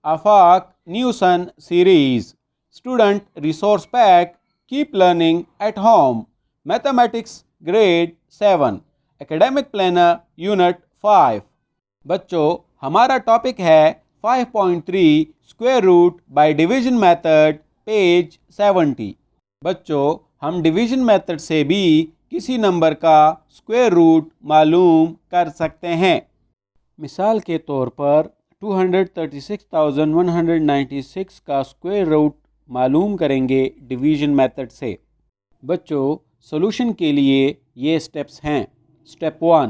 Afaq Newson series. Student resource pack. Keep learning at home. Mathematics grade 7. Academic planner unit 5. बच्चों, हमारा topic है 5.3 square root by division method, page 70। बच्चों, हम division method से भी किसी नंबर का स्क्वायर रूट मालूम कर सकते हैं। मिसाल के तौर पर 236,196 का स्क्वायर रूट मालूम करेंगे डिवीजन मेथड से। बच्चों, सॉल्यूशन के लिए ये स्टेप्स हैं। स्टेप 1,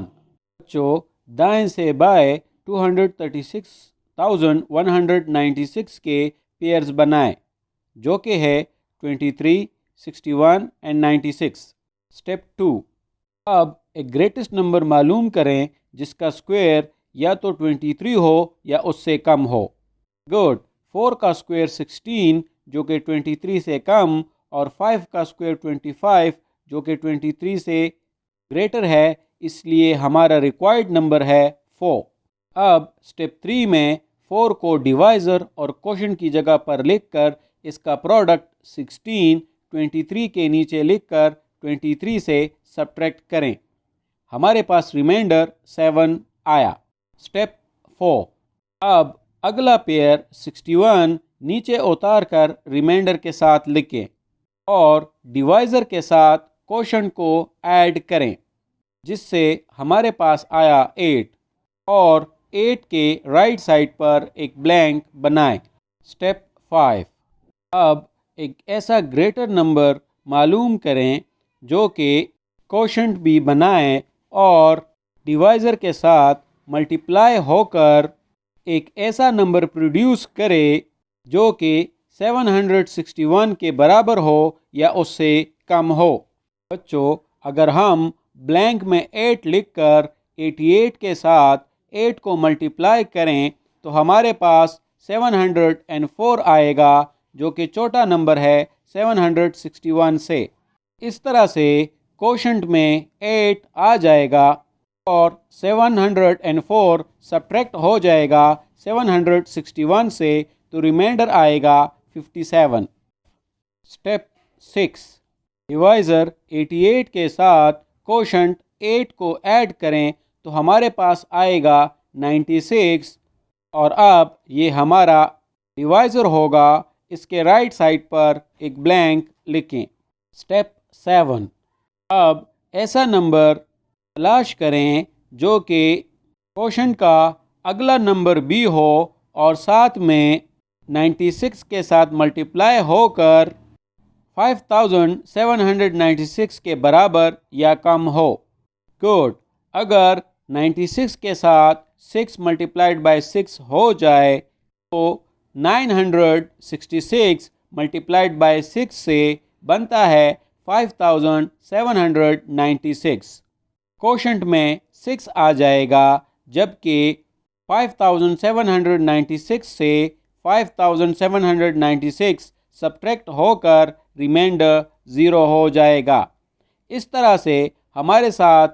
बच्चों दाएं से बाएं 236,196 के पेयर्स बनाएं, जो कि है 23, 61 एंड 96। स्टेप 2, अब एक ग्रेटेस्ट नंबर मालूम करें जिसका स्क्वायर या तो 23 हो या उससे कम हो। गुड। 4 का स्क्वायर 16 जो कि 23 से कम और 5 का स्क्वायर 25 जो कि 23 से ग्रेटर है, इसलिए हमारा रिक्वायर्ड नंबर है 4। अब स्टेप 3 में 4 को डिवाइज़र और क्वोशंट की जगह पर लिखकर इसका प्रोडक्ट 16 23 के नीचे लिखकर 23 से सब्ट्रैक्ट करें। हमारे पास रिमाइंडर 7 आया। स्टेप 4, अब अगला पेयर 61 नीचे उतार कर रिमाइंडर के साथ लिखें और डिवाइज़र के साथ क्वोशंट को ऐड करें, जिससे हमारे पास आया 8 और 8 के राइट साइड पर एक ब्लैंक बनाएं। स्टेप 5, अब एक ऐसा ग्रेटर नंबर मालूम करें जो कि क्वोशंट भी बनाए और डिवाइज़र के साथ मल्टीप्लाई होकर एक ऐसा नंबर प्रोड्यूस करे जो कि 761 के बराबर हो या उससे कम हो। बच्चों, अगर हम ब्लैंक में 8 लिखकर 88 के साथ 8 को मल्टीप्लाई करें तो हमारे पास 704 आएगा, जो कि छोटा नंबर है 761 से। इस तरह से क्वोशंट में 8 आ जाएगा और 704 सब्ट्रैक्ट हो जाएगा 761 से, तो रिमाइंडर आएगा 57। स्टेप 6, डिवाइज़र 88 के साथ क्वोशंट 8 को ऐड करें तो हमारे पास आएगा 96 और अब ये हमारा डिवाइज़र होगा। इसके राइट साइड पर एक ब्लैंक लिखें। स्टेप 7, अब ऐसा नंबर तलाश करें जो कि क्वोशंट का अगला नंबर भी हो और साथ में 96 के साथ मल्टीप्लाई होकर 5796 के बराबर या कम हो। गुड। अगर 96 के साथ 6 मल्टीप्लाइड बाय 6 हो जाए तो 966 मल्टीप्लाइड बाय 6 से बनता है 5796। क्वोशंट में 6 आ जाएगा, जबकि 5796 से 5796 सब्ट्रैक्ट होकर रिमाइंडर 0 हो जाएगा। इस तरह से हमारे साथ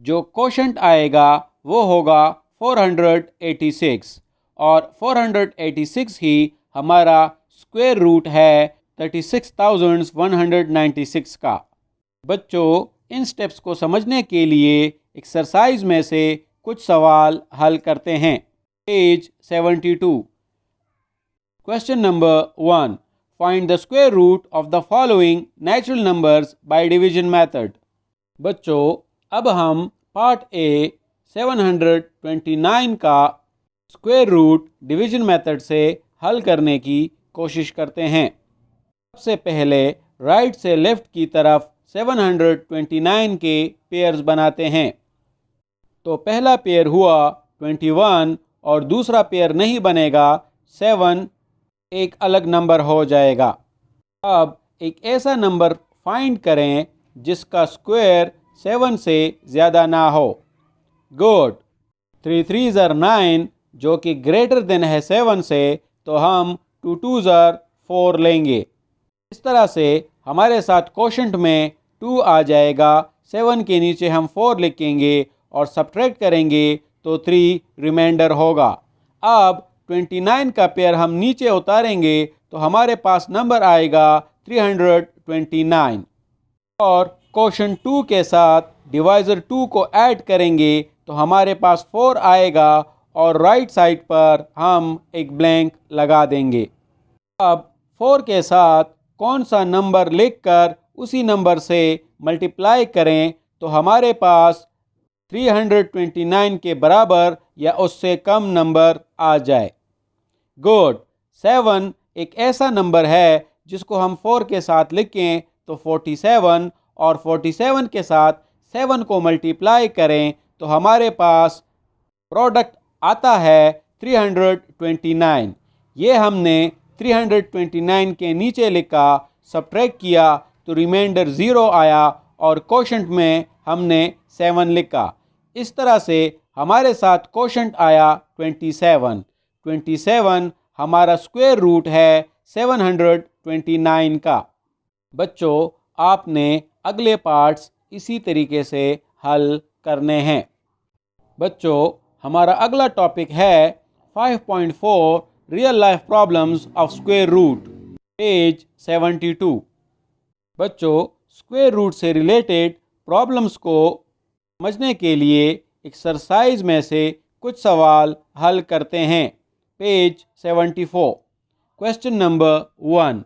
जो क्वोशंट आएगा वो होगा 486 और 486 ही हमारा स्क्वायर रूट है 36,196 का। बच्चों, इन स्टेप्स को समझने के लिए एक्सरसाइज में से कुछ सवाल हल करते हैं। Page 72। Question number 1, find the square root of the following natural numbers by division method. बच्चों, अब हम पार्ट ए 729 का स्क्वायर रूट डिवीजन मेथड से हल करने की कोशिश करते हैं। सबसे पहले राइट से लेफ्ट की तरफ 729 के पेयर्स बनाते हैं। तो पहला पेयर हुआ 21 और दूसरा पेयर नहीं बनेगा, 7 एक अलग नंबर हो जाएगा। अब एक ऐसा नंबर फाइंड करें जिसका स्क्वायर 7 से ज़्यादा ना हो। गुड। 3 3s are 9 जो कि ग्रेटर देन है 7 से, तो हम 2 2s are 4 लेंगे। इस तरह से हमारे साथ क्वोशंट में 2 आ जाएगा, 7 के नीचे हम 4 लिखेंगे और सब्ट्रैक्ट करेंगे तो 3 रिमाइंडर होगा। अब 29 का पेयर हम नीचे उतारेंगे तो हमारे पास नंबर आएगा 329 और क्वोशंट 2 के साथ डिवाइज़र 2 को ऐड करेंगे तो हमारे पास 4 आएगा और राइट साइड पर हम एक ब्लैंक लगा देंगे। अब 4 के साथ कौन सा नंबर लिखकर उसी नंबर से मल्टीप्लाई करें तो हमारे पास 329 के बराबर या उससे कम नंबर आ जाए। गुड। 7 एक ऐसा नंबर है जिसको हम 4 के साथ लिखें तो 47 और 47 के साथ 7 को मल्टीप्लाई करें तो हमारे पास प्रोडक्ट आता है 329। ये हमने 329 के नीचे लिखा, सब्ट्रैक्ट किया तो रिमाइंडर 0 आया और क्वोशंट में हमने 7 लिखा। इस तरह से हमारे साथ क्वोशंट आया 27। 27 हमारा स्क्वायर रूट है 729 का। बच्चों, आपने अगले पार्ट्स इसी तरीके से हल करने हैं। बच्चों, हमारा अगला टॉपिक है 5.4 real life problems of square root, page 72। बच्चों, स्क्वायर रूट से रिलेटेड प्रॉब्लम्स को समझने के लिए एक्सरसाइज में से कुछ सवाल हल करते हैं। Page 74। Question number 1।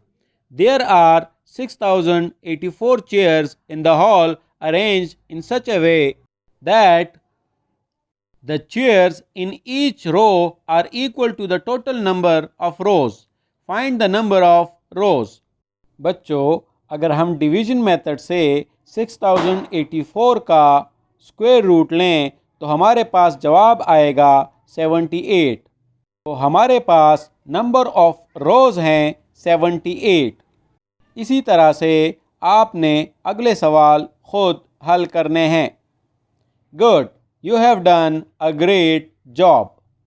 There are 6084 chairs in the hall arranged in such a way that the chairs in each row are equal to the total number of rows. Find the number of rows. बच्चों, अगर हम division method से 6084 का square root लें तो हमारे पास जवाब आएगा 78। तो हमारे पास नंबर ऑफ रोज़ हैं 78। इसी तरह से आपने अगले सवाल खुद हल करने हैं। Good, you have done a great job.